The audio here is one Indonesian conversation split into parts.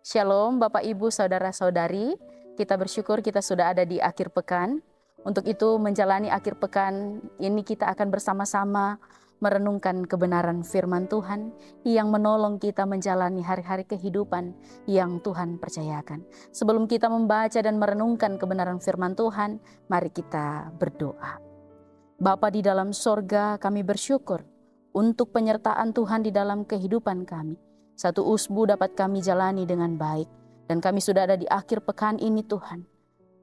Shalom Bapak Ibu Saudara-saudari, kita bersyukur kita sudah ada di akhir pekan. Untuk itu menjalani akhir pekan ini kita akan bersama-sama merenungkan kebenaran firman Tuhan yang menolong kita menjalani hari-hari kehidupan yang Tuhan percayakan. Sebelum kita membaca dan merenungkan kebenaran firman Tuhan, mari kita berdoa. Bapa di dalam sorga, kami bersyukur untuk penyertaan Tuhan di dalam kehidupan kami. Satu usbu dapat kami jalani dengan baik. Dan kami sudah ada di akhir pekan ini Tuhan.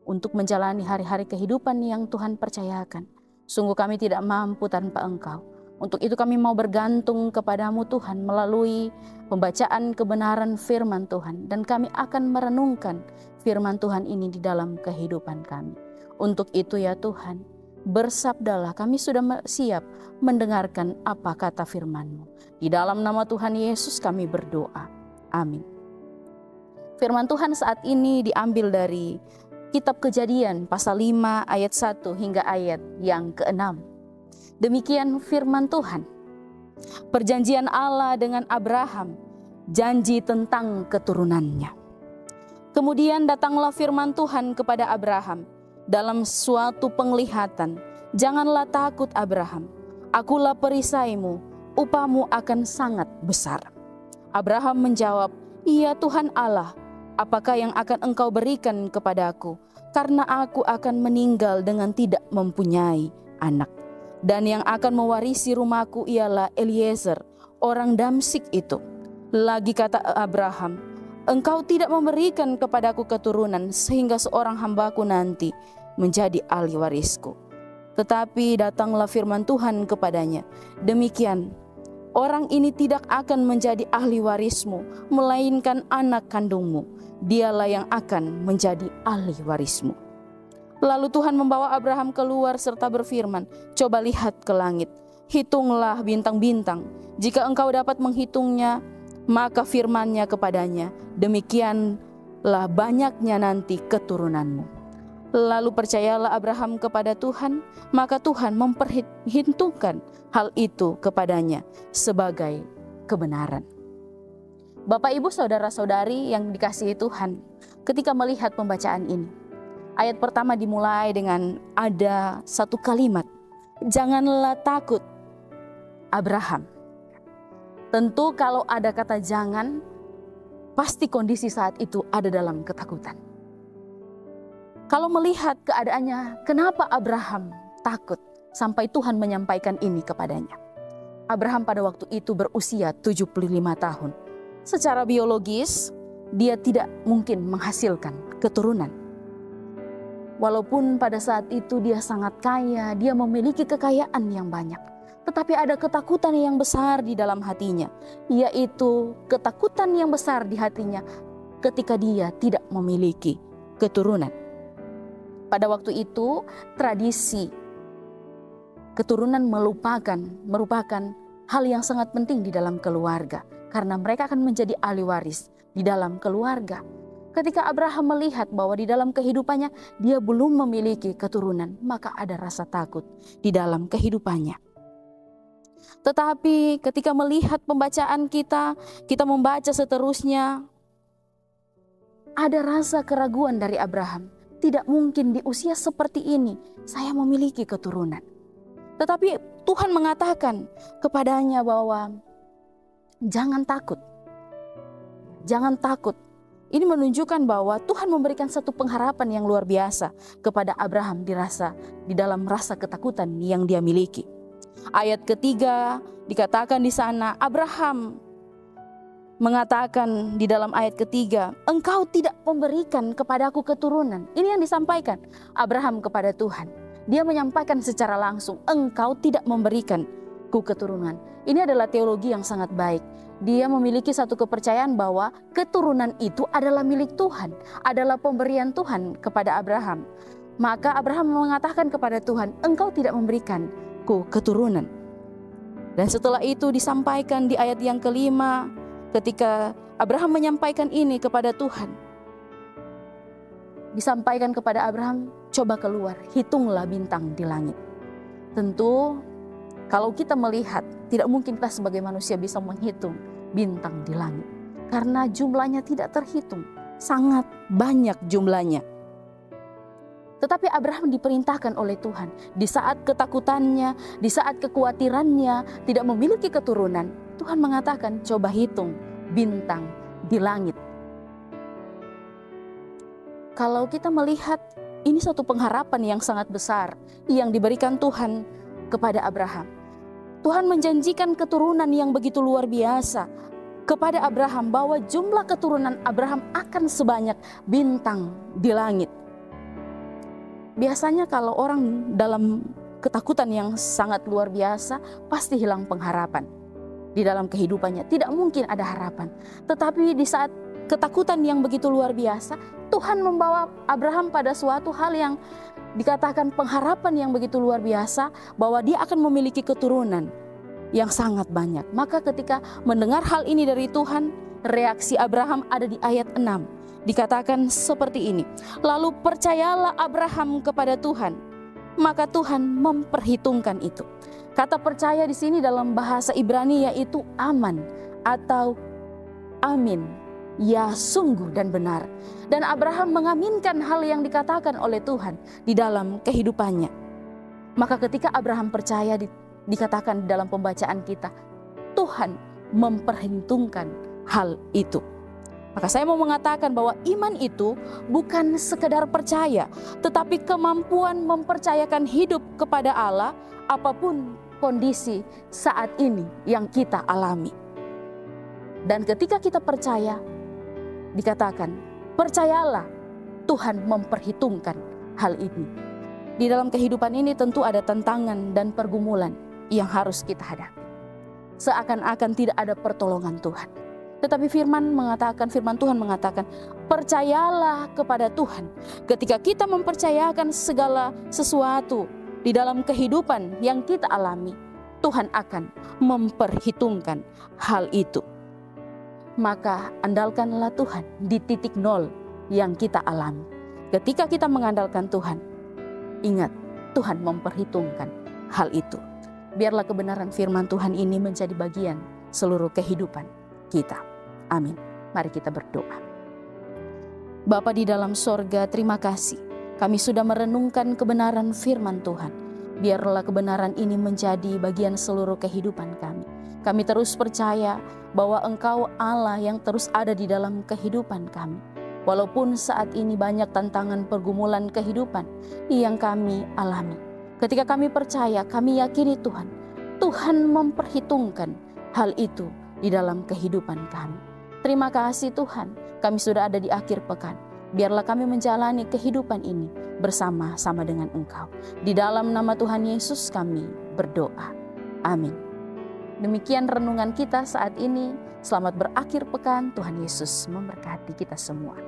Untuk menjalani hari-hari kehidupan yang Tuhan percayakan. Sungguh kami tidak mampu tanpa Engkau. Untuk itu kami mau bergantung kepadamu Tuhan melalui pembacaan kebenaran firman Tuhan. Dan kami akan merenungkan firman Tuhan ini di dalam kehidupan kami. Untuk itu ya Tuhan, bersabdalah, kami sudah siap mendengarkan apa kata firman-Mu. Di dalam nama Tuhan Yesus kami berdoa. Amin. Firman Tuhan saat ini diambil dari Kitab Kejadian pasal 5 ayat 1 hingga ayat yang ke-6. Demikian firman Tuhan. Perjanjian Allah dengan Abraham, janji tentang keturunannya. Kemudian datanglah firman Tuhan kepada Abraham dalam suatu penglihatan. Janganlah takut Abraham, akulah perisaimu, upahmu akan sangat besar. Abraham menjawab, iya Tuhan Allah, apakah yang akan engkau berikan kepadaku? Karena aku akan meninggal dengan tidak mempunyai anak. Dan yang akan mewarisi rumahku ialah Eliezer, orang Damsik itu. Lagi kata Abraham, engkau tidak memberikan kepadaku keturunan sehingga seorang hambaku nanti menjadi ahli warisku. Tetapi datanglah firman Tuhan kepadanya, demikian, orang ini tidak akan menjadi ahli warismu, melainkan anak kandungmu. Dialah yang akan menjadi ahli warismu. Lalu Tuhan membawa Abraham keluar serta berfirman, coba lihat ke langit, hitunglah bintang-bintang. Jika engkau dapat menghitungnya, maka firman-Nya kepadanya, demikianlah banyaknya nanti keturunanmu. Lalu percayalah Abraham kepada Tuhan, maka Tuhan memperhitungkan hal itu kepadanya sebagai kebenaran. Bapak Ibu Saudara-saudari yang dikasihi Tuhan, ketika melihat pembacaan ini, ayat pertama dimulai dengan ada satu kalimat, janganlah takut Abraham. Tentu kalau ada kata jangan, pasti kondisi saat itu ada dalam ketakutan. Kalau melihat keadaannya, kenapa Abraham takut sampai Tuhan menyampaikan ini kepadanya? Abraham pada waktu itu berusia 75 tahun. Secara biologis, dia tidak mungkin menghasilkan keturunan. Walaupun pada saat itu dia sangat kaya, dia memiliki kekayaan yang banyak. Tetapi ada ketakutan yang besar di dalam hatinya, yaitu ketakutan yang besar di hatinya ketika dia tidak memiliki keturunan. Pada waktu itu, tradisi keturunan merupakan hal yang sangat penting di dalam keluarga. Karena mereka akan menjadi ahli waris di dalam keluarga. Ketika Abraham melihat bahwa di dalam kehidupannya dia belum memiliki keturunan, maka ada rasa takut di dalam kehidupannya. Tetapi ketika melihat pembacaan kita membaca seterusnya, ada rasa keraguan dari Abraham. Tidak mungkin di usia seperti ini saya memiliki keturunan. Tetapi Tuhan mengatakan kepadanya bahwa jangan takut. Jangan takut. Ini menunjukkan bahwa Tuhan memberikan satu pengharapan yang luar biasa kepada Abraham di dalam rasa ketakutan yang dia miliki. Ayat ketiga dikatakan di sana, Abraham mengatakan di dalam ayat ketiga, engkau tidak memberikan kepadaku keturunan. Ini yang disampaikan Abraham kepada Tuhan. Dia menyampaikan secara langsung, engkau tidak memberikanku keturunan. Ini adalah teologi yang sangat baik. Dia memiliki satu kepercayaan bahwa keturunan itu adalah milik Tuhan, adalah pemberian Tuhan kepada Abraham. Maka Abraham mengatakan kepada Tuhan, engkau tidak memberikanku keturunan. Dan setelah itu disampaikan di ayat yang kelima, ketika Abraham menyampaikan ini kepada Tuhan, disampaikan kepada Abraham, coba keluar, hitunglah bintang di langit. Tentu kalau kita melihat, tidak mungkin kita sebagai manusia bisa menghitung bintang di langit. karena jumlahnya tidak terhitung, sangat banyak jumlahnya. Tetapi Abraham diperintahkan oleh Tuhan di saat ketakutannya, di saat kekhawatirannya, tidak memiliki keturunan. Tuhan mengatakan, coba hitung bintang di langit. Kalau kita melihat ini satu pengharapan yang sangat besar yang diberikan Tuhan kepada Abraham. Tuhan menjanjikan keturunan yang begitu luar biasa kepada Abraham, bahwa jumlah keturunan Abraham akan sebanyak bintang di langit. Biasanya kalau orang dalam ketakutan yang sangat luar biasa, pasti hilang pengharapan di dalam kehidupannya. Tidak mungkin ada harapan. Tetapi di saat ketakutan yang begitu luar biasa, Tuhan membawa Abraham pada suatu hal yang dikatakan pengharapan yang begitu luar biasa, bahwa dia akan memiliki keturunan yang sangat banyak. Maka ketika mendengar hal ini dari Tuhan, reaksi Abraham ada di ayat 6. Dikatakan seperti ini, lalu percayalah Abraham kepada Tuhan, maka Tuhan memperhitungkan itu. Kata percaya di sini dalam bahasa Ibrani yaitu aman atau amin, ya sungguh dan benar. Dan Abraham mengaminkan hal yang dikatakan oleh Tuhan di dalam kehidupannya. Maka ketika Abraham percaya, dikatakan di dalam pembacaan kita, Tuhan memperhitungkan hal itu. Maka saya mau mengatakan bahwa iman itu bukan sekedar percaya, tetapi kemampuan mempercayakan hidup kepada Allah apapun kondisi saat ini yang kita alami. Dan ketika kita percaya, dikatakan, percayalah Tuhan memperhitungkan hal ini. Di dalam kehidupan ini tentu ada tantangan dan pergumulan yang harus kita hadapi. Seakan-akan tidak ada pertolongan Tuhan. Tetapi firman Tuhan mengatakan, percayalah kepada Tuhan. Ketika kita mempercayakan segala sesuatu di dalam kehidupan yang kita alami, Tuhan akan memperhitungkan hal itu. Maka andalkanlah Tuhan di titik nol yang kita alami. Ketika kita mengandalkan Tuhan, ingat, Tuhan memperhitungkan hal itu. Biarlah kebenaran firman Tuhan ini menjadi bagian seluruh kehidupan kita. Amin. Mari kita berdoa. Bapa di dalam sorga, terima kasih. Kami sudah merenungkan kebenaran firman Tuhan. Biarlah kebenaran ini menjadi bagian seluruh kehidupan kami. Kami terus percaya bahwa Engkau Allah yang terus ada di dalam kehidupan kami. Walaupun saat ini banyak tantangan pergumulan kehidupan yang kami alami. Ketika kami percaya, kami yakini Tuhan memperhitungkan hal itu di dalam kehidupan kami. Terima kasih Tuhan, kami sudah ada di akhir pekan. Biarlah kami menjalani kehidupan ini bersama-sama dengan Engkau. Di dalam nama Tuhan Yesus kami berdoa. Amin. Demikian renungan kita saat ini. Selamat berakhir pekan. Tuhan Yesus memberkati kita semua.